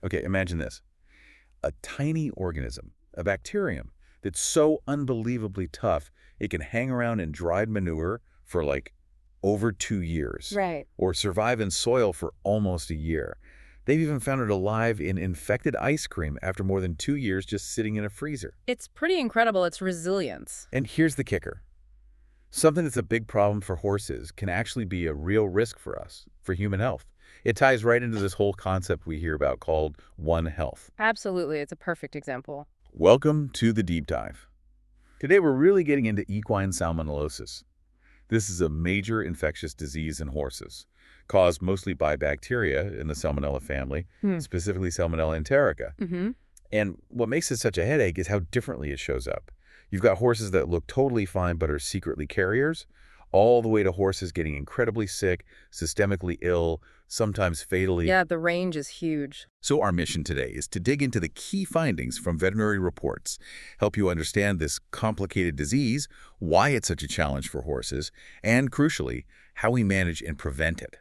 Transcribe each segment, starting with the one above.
Okay, imagine this. A tiny organism, a bacterium, that's so unbelievably tough, it can hang around in dried manure for like over 2 years, Right. or survive in soil for almost a year. They've even found it alive in infected ice cream after more than 2 years just sitting in a freezer. It's pretty incredible, its resilience. And here's the kicker. Something that's a big problem for horses can actually be a real risk for us, for human health. It ties right into this whole concept we hear about called One Health. Absolutely, it's a perfect example. Welcome to the deep dive. Today we're really getting into equine salmonellosis. This is a major infectious disease in horses, caused mostly by bacteria in the Salmonella family, specifically Salmonella enterica. Mm-hmm. And what makes it such a headache is how differently it shows up. You've got horses that look totally fine but are secretly carriers, all the way to horses getting incredibly sick, systemically ill, sometimes fatally. Yeah, the range is huge. So our mission today is to dig into the key findings from veterinary reports, help you understand this complicated disease, why it's such a challenge for horses, and crucially, how we manage and prevent it.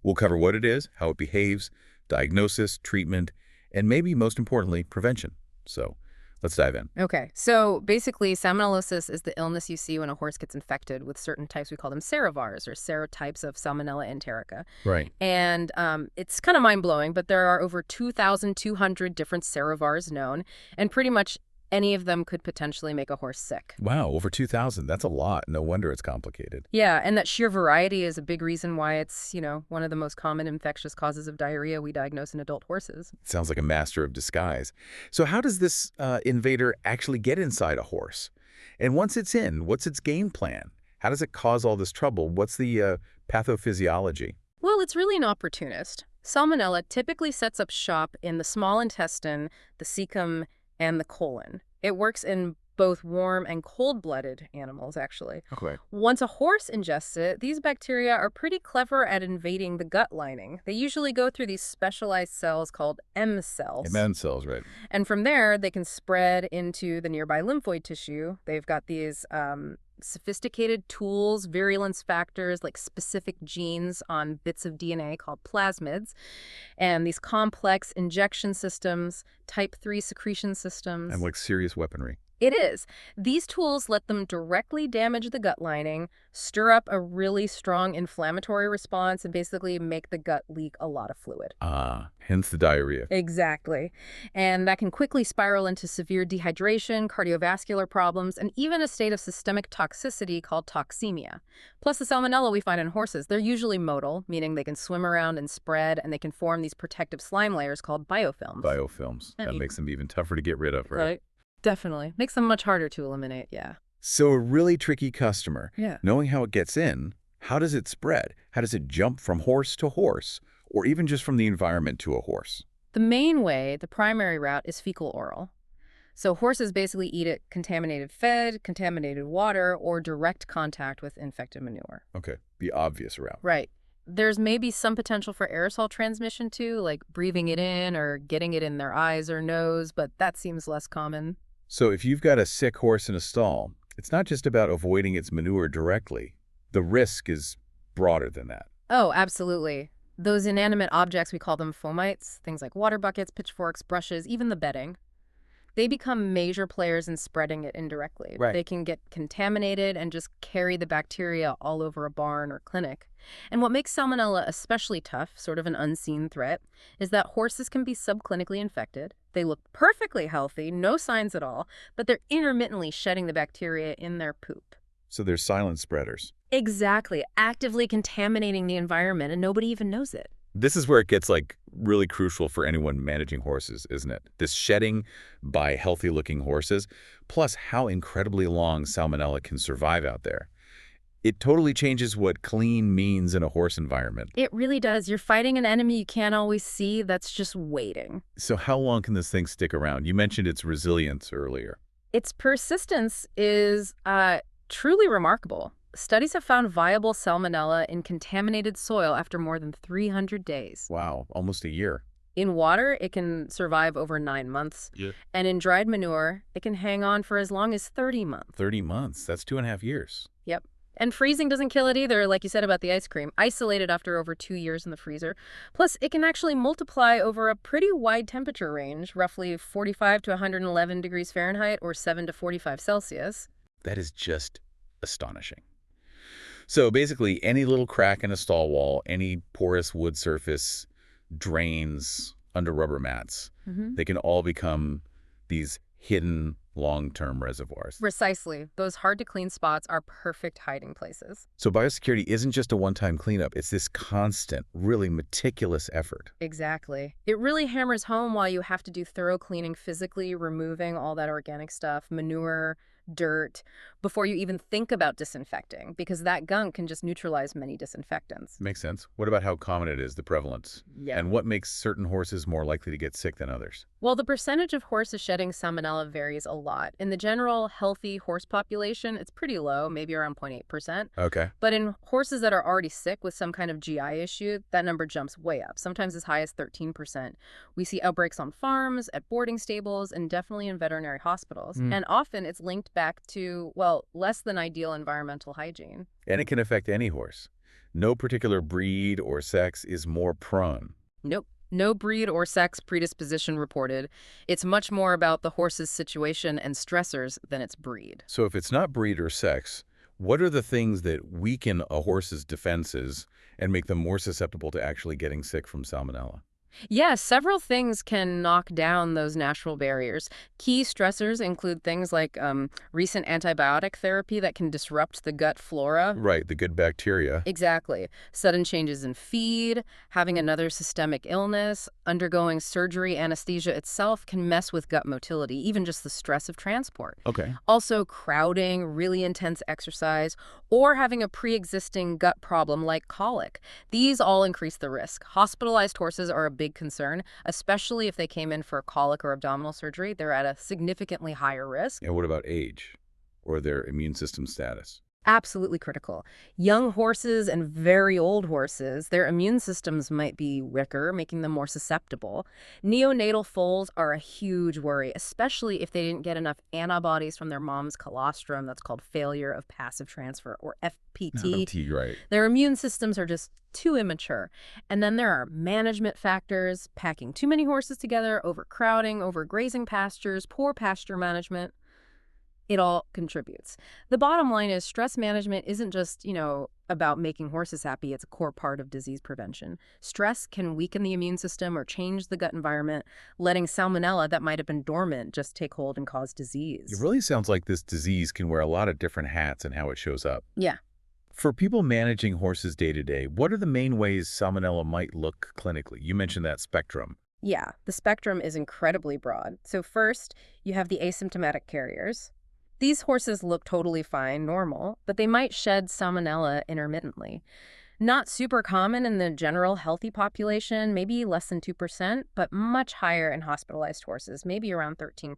We'll cover what it is, how it behaves, diagnosis, treatment, and maybe most importantly, prevention. So let's dive in. Okay, so basically, salmonellosis is the illness you see when a horse gets infected with certain types. We call them serovars, or serotypes of Salmonella enterica. Right. And it's kind of mind-blowing, but there are over 2,200 different serovars known, and pretty much any of them could potentially make a horse sick. Wow, over 2,000. That's a lot. No wonder it's complicated. Yeah, and that sheer variety is a big reason why it's, one of the most common infectious causes of diarrhea we diagnose in adult horses. It sounds like a master of disguise. So how does this invader actually get inside a horse? And once it's in, what's its game plan? How does it cause all this trouble? What's the pathophysiology? Well, it's really an opportunist. Salmonella typically sets up shop in the small intestine, the cecum, and the colon. It works in both warm and cold-blooded animals, actually. Okay. Once a horse ingests it, these bacteria are pretty clever at invading the gut lining. They usually go through these specialized cells called M cells. M cells, right. And from there, they can spread into the nearby lymphoid tissue. They've got these sophisticated tools, virulence factors, like specific genes on bits of DNA called plasmids, and these complex injection systems, type 3 secretion systems. And like serious weaponry. It is. These tools let them directly damage the gut lining, stir up a really strong inflammatory response, and basically make the gut leak a lot of fluid. Hence the diarrhea. Exactly. And that can quickly spiral into severe dehydration, cardiovascular problems, and even a state of systemic toxicity called toxemia. Plus the salmonella we find in horses, they're usually motile, meaning they can swim around and spread, and they can form these protective slime layers called biofilms. Biofilms. That makes them even tougher to get rid of, right? Right. Definitely. Makes them much harder to eliminate, yeah. So a really tricky customer. Yeah. Knowing how it gets in, how does it spread? How does it jump from horse to horse? Or even just from the environment to a horse? The main way, the primary route, is fecal-oral. So horses basically eat it contaminated fed, contaminated water, or direct contact with infected manure. Okay, the obvious route. Right. There's maybe some potential for aerosol transmission too, like breathing it in or getting it in their eyes or nose, but that seems less common. So if you've got a sick horse in a stall, it's not just about avoiding its manure directly. The risk is broader than that. Oh, absolutely. Those inanimate objects, we call them fomites, things like water buckets, pitchforks, brushes, even the bedding. They become major players in spreading it indirectly. Right. They can get contaminated and just carry the bacteria all over a barn or clinic. And what makes salmonella especially tough, sort of an unseen threat, is that horses can be subclinically infected. They look perfectly healthy, no signs at all, but they're intermittently shedding the bacteria in their poop. So they're silent spreaders. Exactly, actively contaminating the environment, and nobody even knows it. This is where it gets really crucial for anyone managing horses, isn't it? This shedding by healthy-looking horses, plus how incredibly long salmonella can survive out there. It totally changes what clean means in a horse environment. It really does. You're fighting an enemy you can't always see that's just waiting. So how long can this thing stick around? You mentioned its resilience earlier. Its persistence is truly remarkable. Studies have found viable salmonella in contaminated soil after more than 300 days. Wow, almost a year. In water, it can survive over 9 months. Yeah. And in dried manure, it can hang on for as long as 30 months. 30 months. That's 2.5 years. Yep. And freezing doesn't kill it either, like you said about the ice cream. Isolated after over 2 years in the freezer. Plus, it can actually multiply over a pretty wide temperature range, roughly 45 to 111 degrees Fahrenheit or 7 to 45 Celsius. That is just astonishing. So basically, any little crack in a stall wall, any porous wood surface, drains under rubber mats, they can all become these hidden long-term reservoirs. Precisely. Those hard-to-clean spots are perfect hiding places. So biosecurity isn't just a one-time cleanup. It's this constant, really meticulous effort. Exactly. It really hammers home why you have to do thorough cleaning physically, removing all that organic stuff, manure, dirt, before you even think about disinfecting, because that gunk can just neutralize many disinfectants. Makes sense. What about how common it is, the prevalence? Yeah. And what makes certain horses more likely to get sick than others? Well, the percentage of horses shedding salmonella varies a lot. In the general healthy horse population, it's pretty low, maybe around 0.8%. Okay. But in horses that are already sick with some kind of GI issue, that number jumps way up, sometimes as high as 13%. We see outbreaks on farms, at boarding stables, and definitely in veterinary hospitals. And often it's linked back to, well, less than ideal environmental hygiene. And it can affect any horse. No particular breed or sex is more prone. Nope. No breed or sex predisposition reported. It's much more about the horse's situation and stressors than its breed. So if it's not breed or sex, what are the things that weaken a horse's defenses and make them more susceptible to actually getting sick from salmonella? Yeah, several things can knock down those natural barriers. Key stressors include things like recent antibiotic therapy that can disrupt the gut flora. Right, the good bacteria. Exactly. Sudden changes in feed, having another systemic illness, undergoing surgery, anesthesia itself can mess with gut motility, even just the stress of transport. Okay. Also, crowding, really intense exercise, or having a pre-existing gut problem like colic. These all increase the risk. Hospitalized horses are a big concern, especially if they came in for colic or abdominal surgery. They're at a significantly higher risk. And what about age or their immune system status? Absolutely critical. Young horses and very old horses, their immune systems might be weaker, making them more susceptible. Neonatal foals are a huge worry, especially if they didn't get enough antibodies from their mom's colostrum. That's called failure of passive transfer, or FPT. FPT, right. Their immune systems are just too immature. And then there are management factors, packing too many horses together, overcrowding, overgrazing pastures, poor pasture management. It all contributes. The bottom line is stress management isn't just, about making horses happy. It's a core part of disease prevention. Stress can weaken the immune system or change the gut environment, letting salmonella that might have been dormant just take hold and cause disease. It really sounds like this disease can wear a lot of different hats in how it shows up. Yeah. For people managing horses day to day, what are the main ways salmonella might look clinically? You mentioned that spectrum. Yeah, the spectrum is incredibly broad. So first, you have the asymptomatic carriers. These horses look totally fine, normal, but they might shed salmonella intermittently. Not super common in the general healthy population, maybe less than 2%, but much higher in hospitalized horses, maybe around 13%.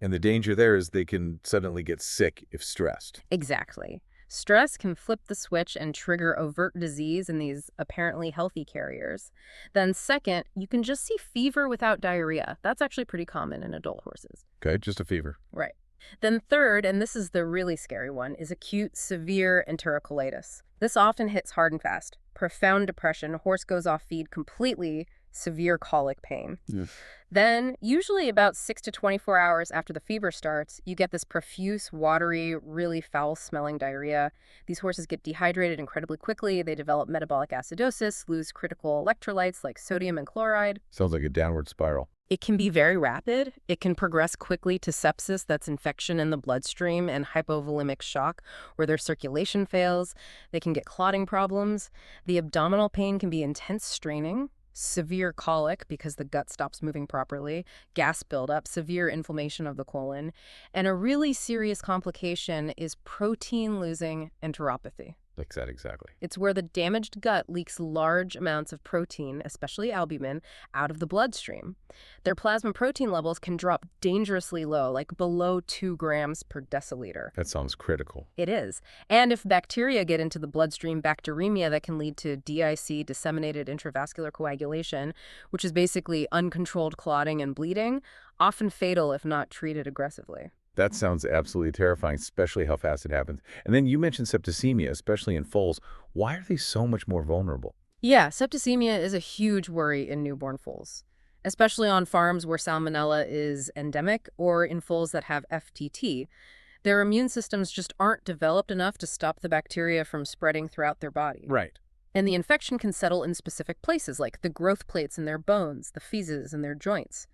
And the danger there is they can suddenly get sick if stressed. Exactly. Stress can flip the switch and trigger overt disease in these apparently healthy carriers. Then second, you can just see fever without diarrhea. That's actually pretty common in adult horses. Okay, just a fever. Right. Then third, and this is the really scary one, is acute severe enterocolitis. This often hits hard and fast. Profound depression, horse goes off feed completely, severe colic pain. Yes. Then, usually about 6 to 24 hours after the fever starts, you get this profuse, watery, really foul-smelling diarrhea. These horses get dehydrated incredibly quickly. They develop metabolic acidosis, lose critical electrolytes like sodium and chloride. Sounds like a downward spiral. It can be very rapid. It can progress quickly to sepsis, that's infection in the bloodstream, and hypovolemic shock, where their circulation fails. They can get clotting problems. The abdominal pain can be intense straining, severe colic because the gut stops moving properly, gas buildup, severe inflammation of the colon, and a really serious complication is protein-losing enteropathy. Like that, exactly. It's where the damaged gut leaks large amounts of protein, especially albumin, out of the bloodstream. Their plasma protein levels can drop dangerously low, like below 2 grams per deciliter. That sounds critical. It is. And if bacteria get into the bloodstream, bacteremia that can lead to DIC, disseminated intravascular coagulation, which is basically uncontrolled clotting and bleeding, often fatal if not treated aggressively. That sounds absolutely terrifying, especially how fast it happens. And then you mentioned septicemia, especially in foals. Why are they so much more vulnerable? Yeah, septicemia is a huge worry in newborn foals, especially on farms where Salmonella is endemic or in foals that have FTT. Their immune systems just aren't developed enough to stop the bacteria from spreading throughout their body. Right. And the infection can settle in specific places, like the growth plates in their bones, the feces in their joints.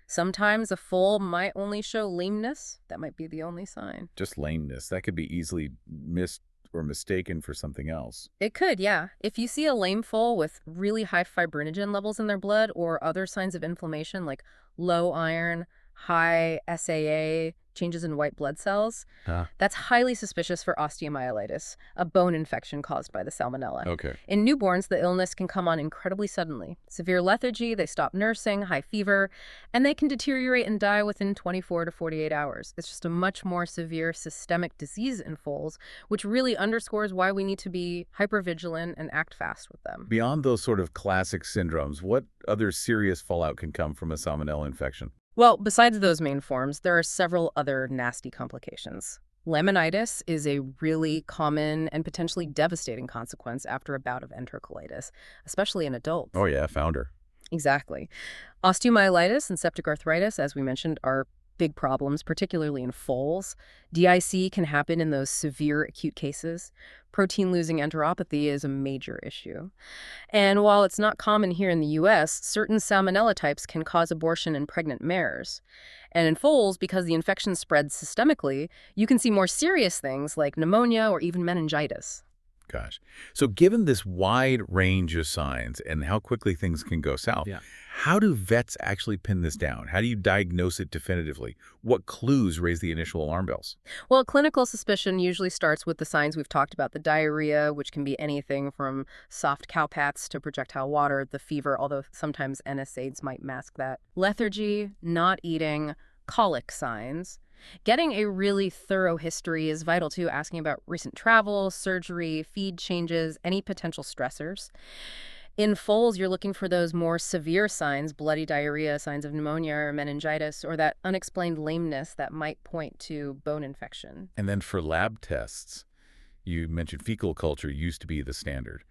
Sometimes a foal might only show lameness. That might be the only sign. Just lameness. That could be easily missed or mistaken for something else. It could, yeah. If you see a lame foal with really high fibrinogen levels in their blood or other signs of inflammation like low iron, high SAA, changes in white blood cells, Huh. that's highly suspicious for osteomyelitis, a bone infection caused by the salmonella. Okay. In newborns, the illness can come on incredibly suddenly. Severe lethargy, they stop nursing, high fever, and they can deteriorate and die within 24 to 48 hours. It's just a much more severe systemic disease in foals, which really underscores why we need to be hypervigilant and act fast with them. Beyond those sort of classic syndromes, what other serious fallout can come from a salmonella infection? Well, besides those main forms, there are several other nasty complications. Laminitis is a really common and potentially devastating consequence after a bout of enterocolitis, especially in adults. Oh yeah, founder. Exactly. Osteomyelitis and septic arthritis, as we mentioned, are big problems, particularly in foals. DIC can happen in those severe acute cases. Protein-losing enteropathy is a major issue. And while it's not common here in the U.S., certain salmonella types can cause abortion in pregnant mares. And in foals, because the infection spreads systemically, you can see more serious things like pneumonia or even meningitis. Gosh. So given this wide range of signs and how quickly things can go south, Yeah. how do vets actually pin this down? How do you diagnose it definitively? What clues raise the initial alarm bells? Well, clinical suspicion usually starts with the signs we've talked about, the diarrhea, which can be anything from soft cow pats to projectile water, the fever, although sometimes NSAIDs might mask that, lethargy, not eating, colic signs. Getting a really thorough history is vital too, asking about recent travel, surgery, feed changes, any potential stressors. In foals, you're looking for those more severe signs, bloody diarrhea, signs of pneumonia or meningitis, or that unexplained lameness that might point to bone infection. And then for lab tests, you mentioned fecal culture used to be the standard.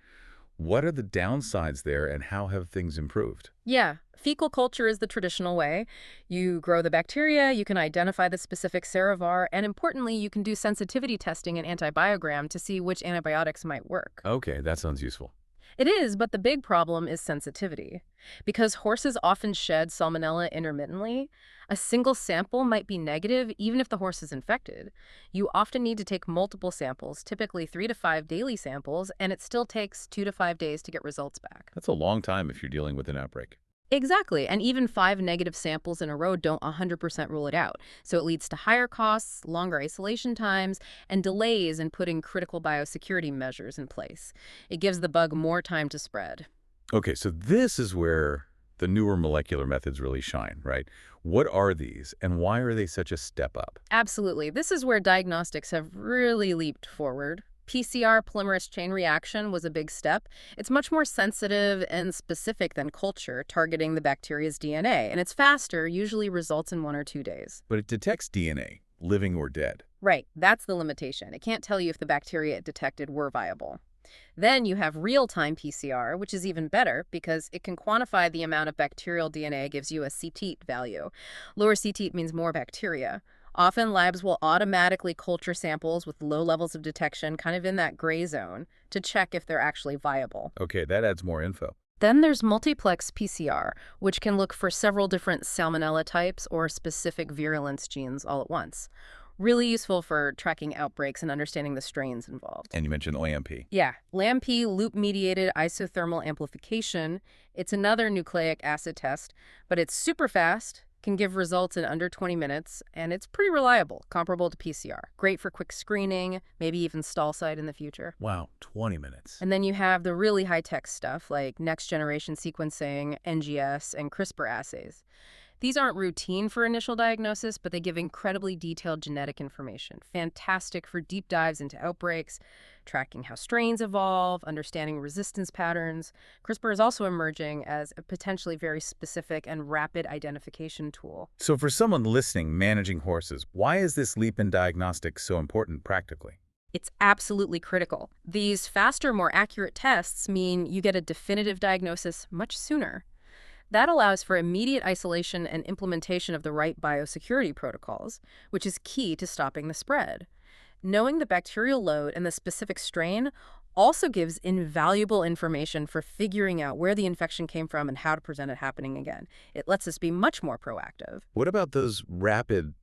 What are the downsides there and how have things improved? Yeah, fecal culture is the traditional way. You grow the bacteria, you can identify the specific serovar, and importantly, you can do sensitivity testing and antibiogram to see which antibiotics might work. Okay, that sounds useful. It is, but the big problem is sensitivity. Because horses often shed salmonella intermittently, a single sample might be negative even if the horse is infected. You often need to take multiple samples, typically 3 to 5 daily samples, and it still takes 2 to 5 days to get results back. That's a long time if you're dealing with an outbreak. Exactly, and even 5 negative samples in a row don't 100% rule it out. So it leads to higher costs, longer isolation times, and delays in putting critical biosecurity measures in place. It gives the bug more time to spread. Okay, so this is where the newer molecular methods really shine, right? What are these and why are they such a step up? Absolutely. This is where diagnostics have really leaped forward. PCR polymerase chain reaction was a big step. It's much more sensitive and specific than culture, targeting the bacteria's DNA, and it's faster, usually results in 1 or 2 days. But it detects DNA, living or dead. Right, that's the limitation. It can't tell you if the bacteria it detected were viable. Then you have real-time PCR, which is even better because it can quantify the amount of bacterial DNA, gives you a CTEAT value. Lower CTEAT means more bacteria. Often labs will automatically culture samples with low levels of detection, kind of in that gray zone, to check if they're actually viable. Okay, that adds more info. Then there's multiplex PCR, which can look for several different salmonella types or specific virulence genes all at once. Really useful for tracking outbreaks and understanding the strains involved. And you mentioned LAMP. Yeah, LAMP, loop-mediated isothermal amplification. It's another nucleic acid test, but it's super fast, can give results in under 20 minutes, and it's pretty reliable, comparable to PCR. Great for quick screening, maybe even stall site in the future. Wow, 20 minutes. And then you have the really high-tech stuff like next-generation sequencing, NGS, and CRISPR assays. These aren't routine for initial diagnosis, but they give incredibly detailed genetic information. Fantastic for deep dives into outbreaks, tracking how strains evolve, understanding resistance patterns. CRISPR is also emerging as a potentially very specific and rapid identification tool. So for someone listening managing horses, why is this leap in diagnostics so important practically? It's absolutely critical. These faster, more accurate tests mean you get a definitive diagnosis much sooner. That allows for immediate isolation and implementation of the right biosecurity protocols, which is key to stopping the spread. Knowing the bacterial load and the specific strain also gives invaluable information for figuring out where the infection came from and how to prevent it happening again. It lets us be much more proactive. What about those rapid,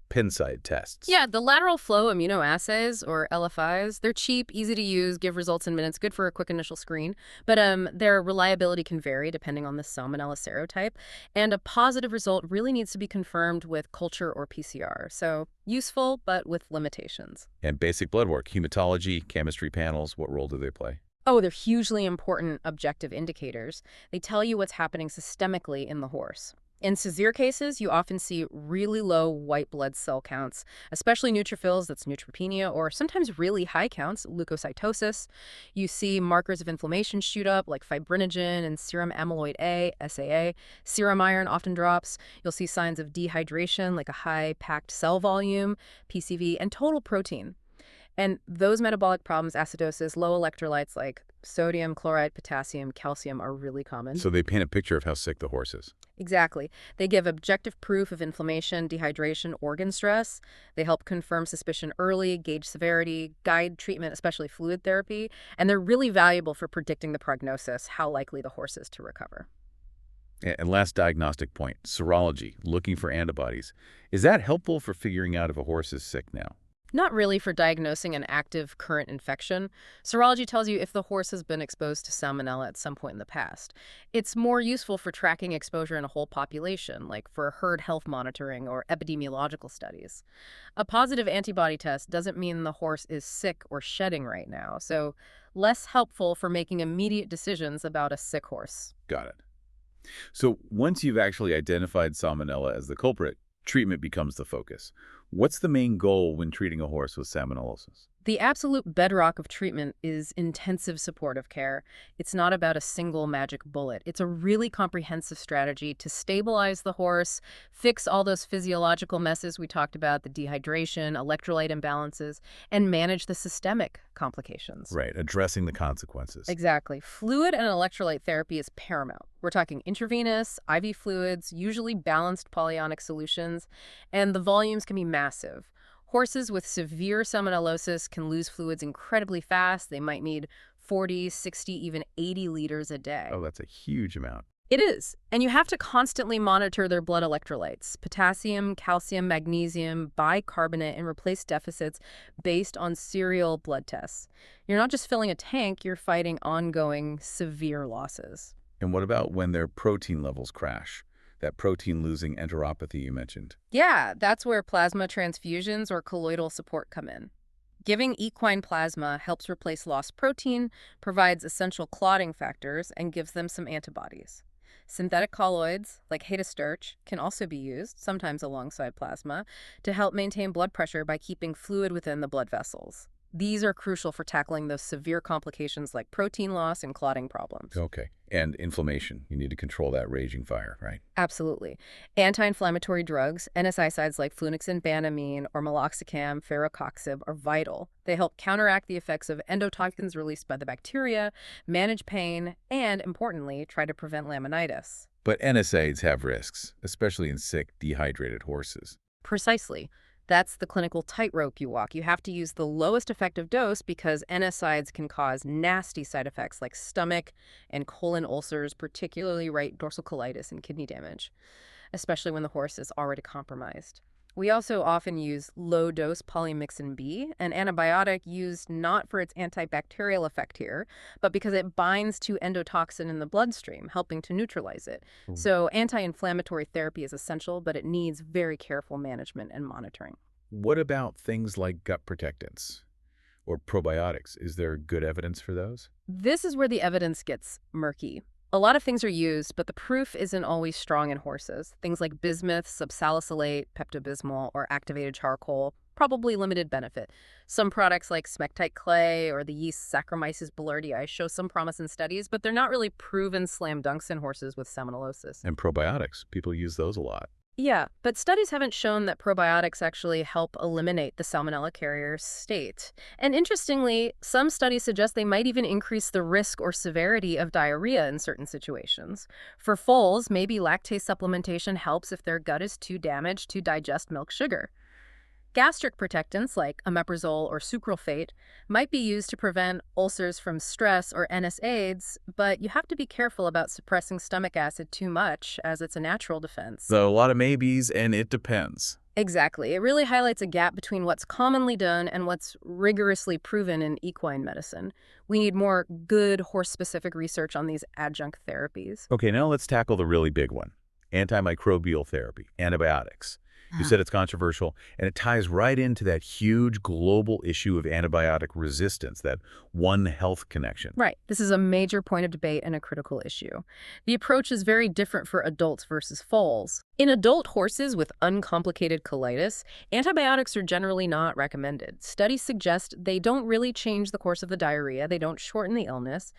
pin-side tests? Yeah, the lateral flow immunoassays, or LFIs, they're cheap, easy to use, give results in minutes, good for a quick initial screen. But their reliability can vary depending on the Salmonella serotype. And a positive result really needs to be confirmed with culture or PCR. So useful, but with limitations. And basic blood work, hematology, chemistry panels, what role do they play? Oh, they're hugely important objective indicators. They tell you what's happening systemically in the horse. In severe cases, you often see really low white blood cell counts, especially neutrophils, that's neutropenia, or sometimes really high counts, leukocytosis. You see markers of inflammation shoot up, like fibrinogen and serum amyloid A, SAA. Serum iron often drops. You'll see signs of dehydration, like a high packed cell volume, PCV, and total protein. And those metabolic problems, acidosis, low electrolytes like sodium, chloride, potassium, calcium, are really common. So they paint a picture of how sick the horse is. Exactly. They give objective proof of inflammation, dehydration, organ stress. They help confirm suspicion early, gauge severity, guide treatment, especially fluid therapy. And they're really valuable for predicting the prognosis, how likely the horse is to recover. And last diagnostic point, serology, looking for antibodies. Is that helpful for figuring out if a horse is sick now? Not really for diagnosing an active current infection. Serology tells you if the horse has been exposed to Salmonella at some point in the past. It's more useful for tracking exposure in a whole population, like for herd health monitoring or epidemiological studies. A positive antibody test doesn't mean the horse is sick or shedding right now, so less helpful for making immediate decisions about a sick horse. Got it. So once you've actually identified Salmonella as the culprit, treatment becomes the focus. What's the main goal when treating a horse with Salmonellosis? The absolute bedrock of treatment is intensive supportive care. It's not about a single magic bullet. It's a really comprehensive strategy to stabilize the horse, fix all those physiological messes we talked about, the dehydration, electrolyte imbalances, and manage the systemic complications. Right, addressing the consequences. Exactly. Fluid and electrolyte therapy is paramount. We're talking intravenous, IV fluids, usually balanced polyonic solutions, and the volumes can be massive. Horses with severe salmonellosis can lose fluids incredibly fast. They might need 40, 60, even 80 liters a day. Oh, that's a huge amount. It is. And you have to constantly monitor their blood electrolytes, potassium, calcium, magnesium, bicarbonate, and replace deficits based on serial blood tests. You're not just filling a tank, you're fighting ongoing severe losses. And what about when their protein levels crash? That protein-losing enteropathy you mentioned. Yeah, that's where plasma transfusions or colloidal support come in. Giving equine plasma helps replace lost protein, provides essential clotting factors, and gives them some antibodies. Synthetic colloids, like Hatasturch, can also be used, sometimes alongside plasma, to help maintain blood pressure by keeping fluid within the blood vessels. These are crucial for tackling those severe complications like protein loss and clotting problems. Okay. And inflammation. You need to control that raging fire, right? Absolutely. Anti-inflammatory drugs, NSAIDs like flunixin, banamine, or meloxicam, ferrocoxib, are vital. They help counteract the effects of endotoxins released by the bacteria, manage pain, and, importantly, try to prevent laminitis. But NSAIDs have risks, especially in sick, dehydrated horses. Precisely. That's the clinical tightrope you walk. You have to use the lowest effective dose because NSAIDs can cause nasty side effects like stomach and colon ulcers, particularly right dorsal colitis and kidney damage, especially when the horse is already compromised. We also often use low-dose polymyxin B, an antibiotic used not for its antibacterial effect here, but because it binds to endotoxin in the bloodstream, helping to neutralize it. So anti-inflammatory therapy is essential, but it needs very careful management and monitoring. What about things like gut protectants or probiotics? Is there good evidence for those? This is where the evidence gets murky. A lot of things are used, but the proof isn't always strong in horses. Things like bismuth, subsalicylate, Pepto-Bismol, or activated charcoal. probably limited benefit. Some products like smectite clay or the yeast Saccharomyces boulardii show some promise in studies, but they're not really proven slam dunks in horses with salmonellosis. And probiotics, people use those a lot. Yeah, but studies haven't shown that probiotics actually help eliminate the salmonella carrier state. And interestingly, some studies suggest they might even increase the risk or severity of diarrhea in certain situations. For foals, maybe lactase supplementation helps if their gut is too damaged to digest milk sugar. Gastric protectants like omeprazole or sucralfate might be used to prevent ulcers from stress or NSAIDs, but you have to be careful about suppressing stomach acid too much, as it's a natural defense. So a lot of maybes, and it depends. Exactly. It really highlights a gap between what's commonly done and what's rigorously proven in equine medicine. We need more good horse-specific research on these adjunct therapies. Okay, now let's tackle the really big one. Antimicrobial therapy, antibiotics. You said it's controversial, and it ties right into that huge global issue of antibiotic resistance, that One Health connection. Right. This is a major point of debate and a critical issue. The approach is very different for adults versus foals. In adult horses with uncomplicated colitis, antibiotics are generally not recommended. Studies suggest they don't really change the course of the diarrhea, they don't shorten the illness,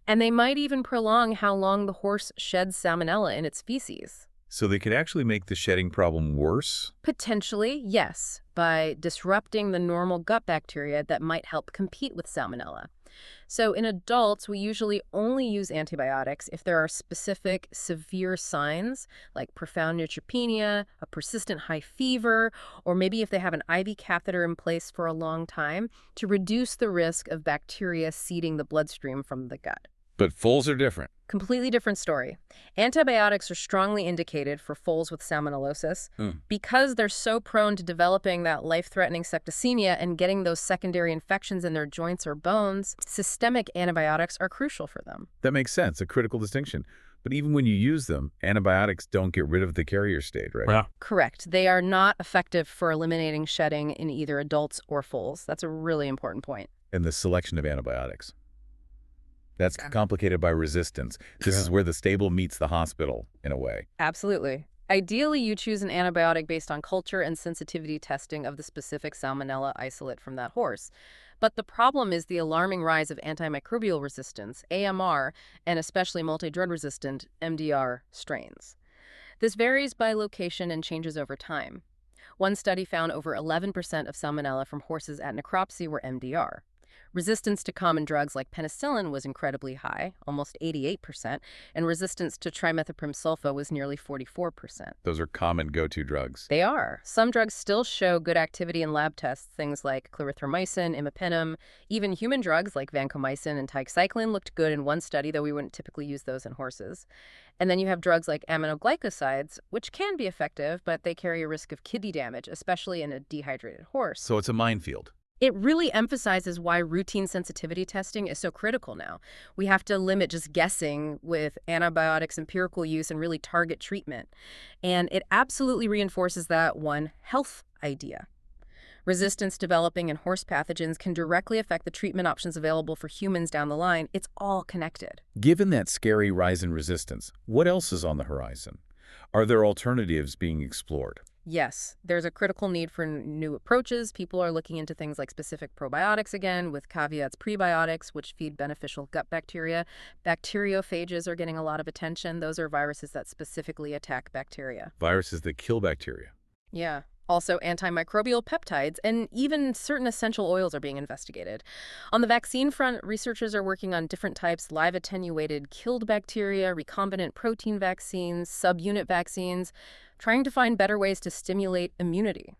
and they might even prolong how long the horse sheds salmonella in its feces. So they could actually make the shedding problem worse? Potentially, yes, by disrupting the normal gut bacteria that might help compete with salmonella. So in adults, we usually only use antibiotics if there are specific severe signs like profound neutropenia, a persistent high fever, or maybe if they have an IV catheter in place for a long time to reduce the risk of bacteria seeding the bloodstream from the gut. But foals are different. Completely different story. Antibiotics are strongly indicated for foals with salmonellosis because they're so prone to developing that life-threatening septicemia and getting those secondary infections in their joints or bones. Systemic antibiotics are crucial for them. That makes sense, a critical distinction. But even when you use them, antibiotics don't get rid of the carrier state, right? Yeah. Correct. They are not effective for eliminating shedding in either adults or foals. That's a really important point. And the selection of antibiotics. That's complicated by resistance. This is where the stable meets the hospital, in a way. Absolutely. Ideally, you choose an antibiotic based on culture and sensitivity testing of the specific salmonella isolate from that horse. But the problem is the alarming rise of antimicrobial resistance, AMR, and especially multi-drug-resistant, MDR, strains. This varies by location and changes over time. One study found over 11% of salmonella from horses at necropsy were MDR. Resistance to common drugs like penicillin was incredibly high, almost 88%, and resistance to trimethoprim sulfa was nearly 44%. Those are common go-to drugs. They are. Some drugs still show good activity in lab tests, things like clarithromycin, imipenem. Even human drugs like vancomycin and tigecycline looked good in one study, though we wouldn't typically use those in horses. And then you have drugs like aminoglycosides, which can be effective, but they carry a risk of kidney damage, especially in a dehydrated horse. So it's a minefield. It really emphasizes why routine sensitivity testing is so critical now. We have to limit just guessing with antibiotics, empirical use, and really target treatment. And it absolutely reinforces that One Health idea. Resistance developing in horse pathogens can directly affect the treatment options available for humans down the line. It's all connected. Given that scary rise in resistance, what else is on the horizon? Are there alternatives being explored? Yes, there's a critical need for new approaches. People are looking into things like specific probiotics again, with caveats prebiotics, which feed beneficial gut bacteria. Bacteriophages are getting a lot of attention. Those are viruses that specifically attack bacteria. Viruses that kill bacteria. Yeah. Also, antimicrobial peptides and even certain essential oils are being investigated. On the vaccine front, researchers are working on different types: live attenuated killed bacteria, recombinant protein vaccines, subunit vaccines, trying to find better ways to stimulate immunity.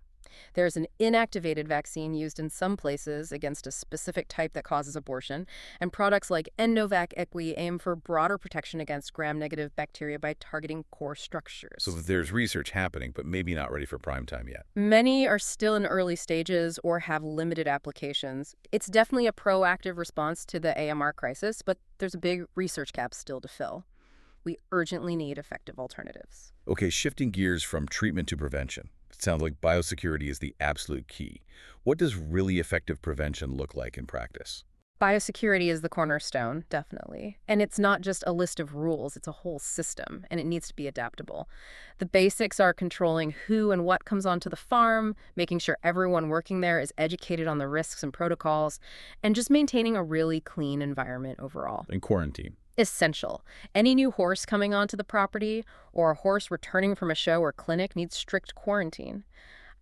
There's an inactivated vaccine used in some places against a specific type that causes abortion, and products like Endovac Equi aim for broader protection against gram-negative bacteria by targeting core structures. So there's research happening, but maybe not ready for prime time yet. Many are still in early stages or have limited applications. It's definitely a proactive response to the AMR crisis, but there's a big research gap still to fill. We urgently need effective alternatives. Okay, shifting gears from treatment to prevention. It sounds like biosecurity is the absolute key. What does really effective prevention look like in practice? Biosecurity is the cornerstone, definitely. And it's not just a list of rules, it's a whole system, and it needs to be adaptable. The basics are controlling who and what comes onto the farm, making sure everyone working there is educated on the risks and protocols, and just maintaining a really clean environment overall. And quarantine. Essential. Any new horse coming onto the property or a horse returning from a show or clinic needs strict quarantine.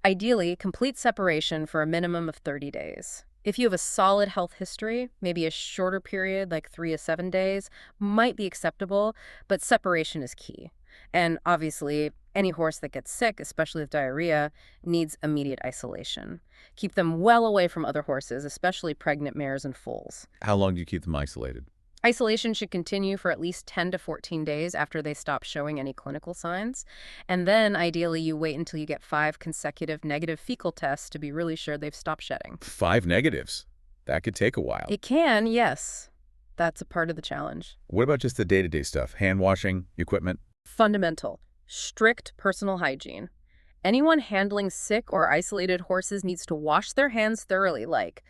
Ideally, complete separation for a minimum of 30 days. If you have a solid health history, maybe a shorter period, like 3 to 7 days, might be acceptable, but separation is key. And obviously, any horse that gets sick, especially with diarrhea, needs immediate isolation. Keep them well away from other horses, especially pregnant mares and foals. How long do you keep them isolated? Isolation should continue for at least 10 to 14 days after they stop showing any clinical signs. And then, ideally, you wait until you get 5 consecutive negative fecal tests to be really sure they've stopped shedding. 5 negatives. That could take a while. It can, yes. That's a part of the challenge. What about just the day-to-day stuff? Hand washing, equipment? Fundamental. Strict personal hygiene. Anyone handling sick or isolated horses needs to wash their hands thoroughly, like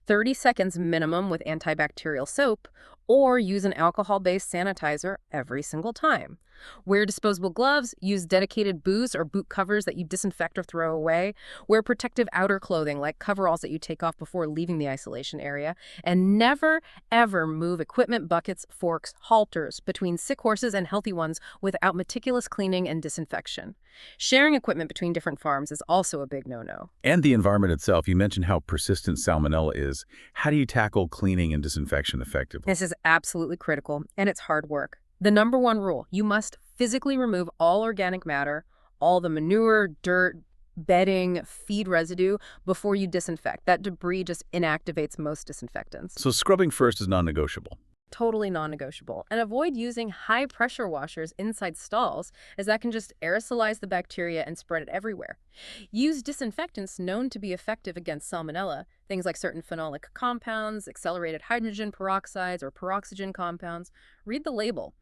30 seconds minimum with antibacterial soap, or use an alcohol-based sanitizer every single time. Wear disposable gloves, use dedicated boots or boot covers that you disinfect or throw away, wear protective outer clothing like coveralls that you take off before leaving the isolation area, and never, ever move equipment, buckets, forks, halters between sick horses and healthy ones without meticulous cleaning and disinfection. Sharing equipment between different farms is also a big no-no. And the environment itself. You mentioned how persistent salmonella is. How do you tackle cleaning and disinfection effectively? This is absolutely critical, and it's hard work. The number one rule, you must physically remove all organic matter, all the manure, dirt, bedding, feed residue before you disinfect. That debris just inactivates most disinfectants. So scrubbing first is non-negotiable. Totally non-negotiable. And avoid using high-pressure washers inside stalls, as that can just aerosolize the bacteria and spread it everywhere. Use disinfectants known to be effective against salmonella, things like certain phenolic compounds, accelerated hydrogen peroxides, or peroxygen compounds. Read the label.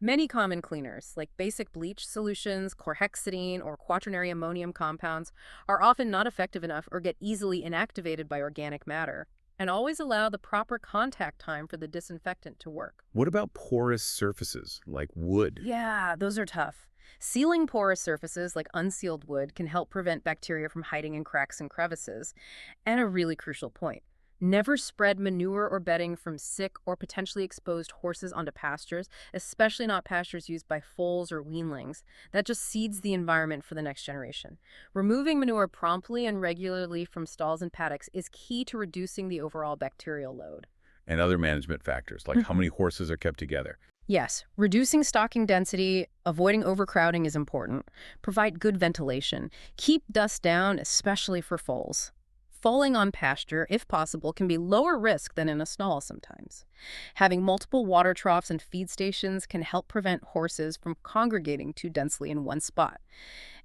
Many common cleaners, like basic bleach solutions, chlorhexidine, or quaternary ammonium compounds, are often not effective enough or get easily inactivated by organic matter. And always allow the proper contact time for the disinfectant to work. What about porous surfaces, like wood? Yeah, those are tough. Sealing porous surfaces, like unsealed wood, can help prevent bacteria from hiding in cracks and crevices. And a really crucial point. Never spread manure or bedding from sick or potentially exposed horses onto pastures, especially not pastures used by foals or weanlings. That just seeds the environment for the next generation. Removing manure promptly and regularly from stalls and paddocks is key to reducing the overall bacterial load. And other management factors, like how many horses are kept together. Yes, reducing stocking density, avoiding overcrowding is important. Provide good ventilation. Keep dust down, especially for foals. Foaling on pasture, if possible, can be lower risk than in a stall sometimes. Having multiple water troughs and feed stations can help prevent horses from congregating too densely in one spot.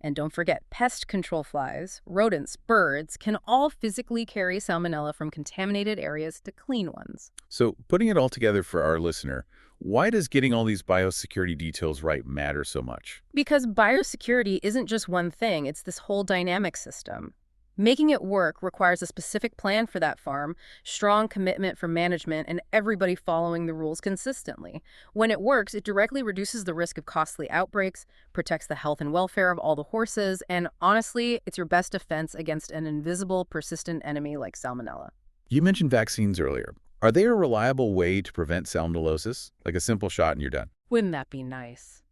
And don't forget, pest control flies, rodents, birds can all physically carry salmonella from contaminated areas to clean ones. So putting it all together for our listener, why does getting all these biosecurity details right matter so much? Because biosecurity isn't just one thing, it's this whole dynamic system. Making it work requires a specific plan for that farm, strong commitment from management, and everybody following the rules consistently. When it works, it directly reduces the risk of costly outbreaks, protects the health and welfare of all the horses, and honestly, it's your best defense against an invisible, persistent enemy like salmonella. You mentioned vaccines earlier. Are they a reliable way to prevent salmonellosis? Like a simple shot and you're done? Wouldn't that be nice?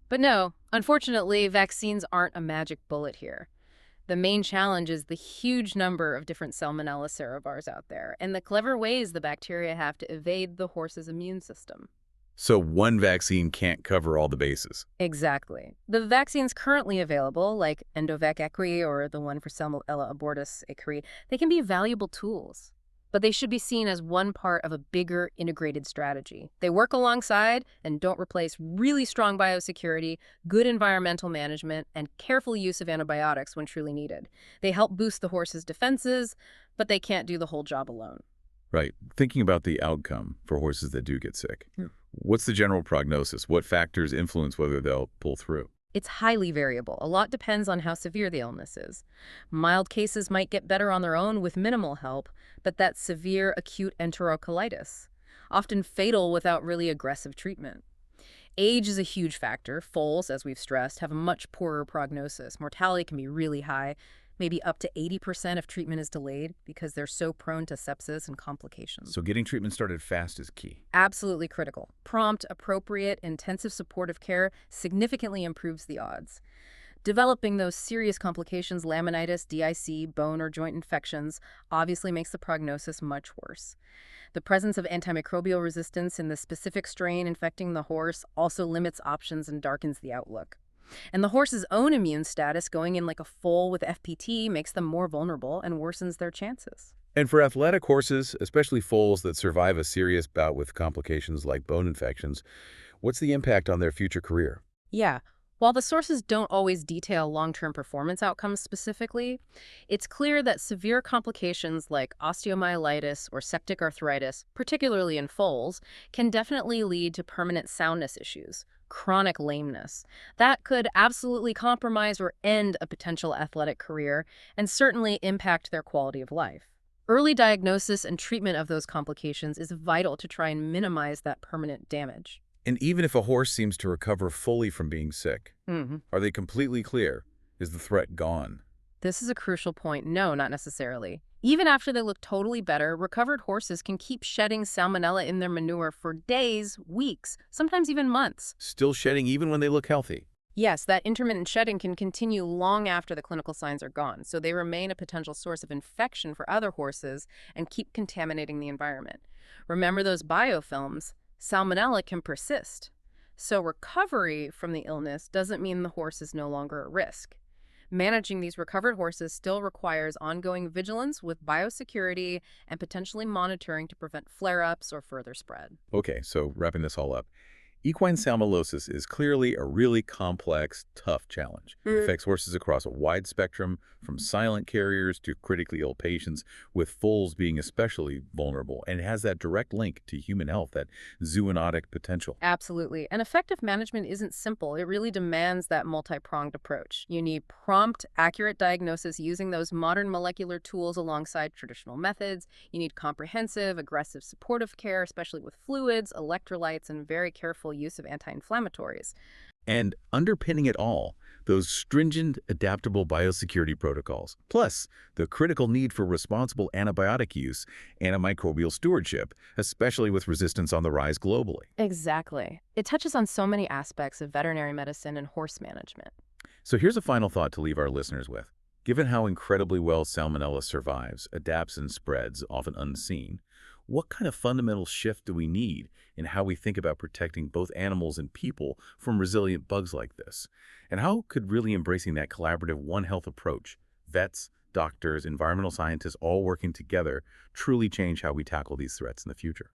But no, unfortunately, vaccines aren't a magic bullet here. The main challenge is the huge number of different Salmonella serovars out there, and the clever ways the bacteria have to evade the horse's immune system. So one vaccine can't cover all the bases. Exactly. The vaccines currently available, like Endovac Equi or the one for Salmonella abortus Equi, they can be valuable tools. But they should be seen as one part of a bigger integrated strategy. They work alongside and don't replace really strong biosecurity, good environmental management, and careful use of antibiotics when truly needed. They help boost the horse's defenses, but they can't do the whole job alone. Right. Thinking about the outcome for horses that do get sick. What's the general prognosis? What factors influence whether they'll pull through? It's highly variable. A lot depends on how severe the illness is. Mild cases might get better on their own with minimal help, but that's severe acute enterocolitis, often fatal without really aggressive treatment. Age is a huge factor. Foals, as we've stressed, have a much poorer prognosis. Mortality can be really high, maybe up to 80% if treatment is delayed because they're so prone to sepsis and complications. So getting treatment started fast is key. Absolutely critical. Prompt, appropriate, intensive supportive care significantly improves the odds. Developing those serious complications, laminitis, DIC, bone or joint infections, obviously makes the prognosis much worse. The presence of antimicrobial resistance in the specific strain infecting the horse also limits options and darkens the outlook. And the horse's own immune status going in like a foal with FPT makes them more vulnerable and worsens their chances. And for athletic horses, especially foals that survive a serious bout with complications like bone infections, what's the impact on their future career? Yeah. While the sources don't always detail long-term performance outcomes specifically, it's clear that severe complications like osteomyelitis or septic arthritis, particularly in foals, can definitely lead to permanent soundness issues, chronic lameness. That could absolutely compromise or end a potential athletic career and certainly impact their quality of life. Early diagnosis and treatment of those complications is vital to try and minimize that permanent damage. And even if a horse seems to recover fully from being sick, are they completely clear? Is the threat gone? This is a crucial point. No, not necessarily. Even after they look totally better, recovered horses can keep shedding salmonella in their manure for days, weeks, sometimes even months. Still shedding even when they look healthy? Yes, that intermittent shedding can continue long after the clinical signs are gone, so they remain a potential source of infection for other horses and keep contaminating the environment. Remember those biofilms? Salmonella can persist. So recovery from the illness doesn't mean the horse is no longer at risk. Managing these recovered horses still requires ongoing vigilance with biosecurity and potentially monitoring to prevent flare-ups or further spread. Okay, so wrapping this all up. Equine salmonellosis is clearly a really complex, tough challenge. It affects horses across a wide spectrum, from silent carriers to critically ill patients, with foals being especially vulnerable, and it has that direct link to human health, that zoonotic potential. Absolutely. And effective management isn't simple. It really demands that multi-pronged approach. You need prompt, accurate diagnosis using those modern molecular tools alongside traditional methods. You need comprehensive, aggressive supportive care, especially with fluids, electrolytes, and very careful use of anti-inflammatories. And underpinning it all, those stringent, adaptable biosecurity protocols, plus the critical need for responsible antibiotic use, antimicrobial stewardship, especially with resistance on the rise globally. Exactly. It touches on so many aspects of veterinary medicine and horse management. So here's a final thought to leave our listeners with. Given how incredibly well Salmonella survives, adapts, and spreads, often unseen, what kind of fundamental shift do we need in how we think about protecting both animals and people from resilient bugs like this? And how could really embracing that collaborative One Health approach, vets, doctors, environmental scientists all working together, truly change how we tackle these threats in the future?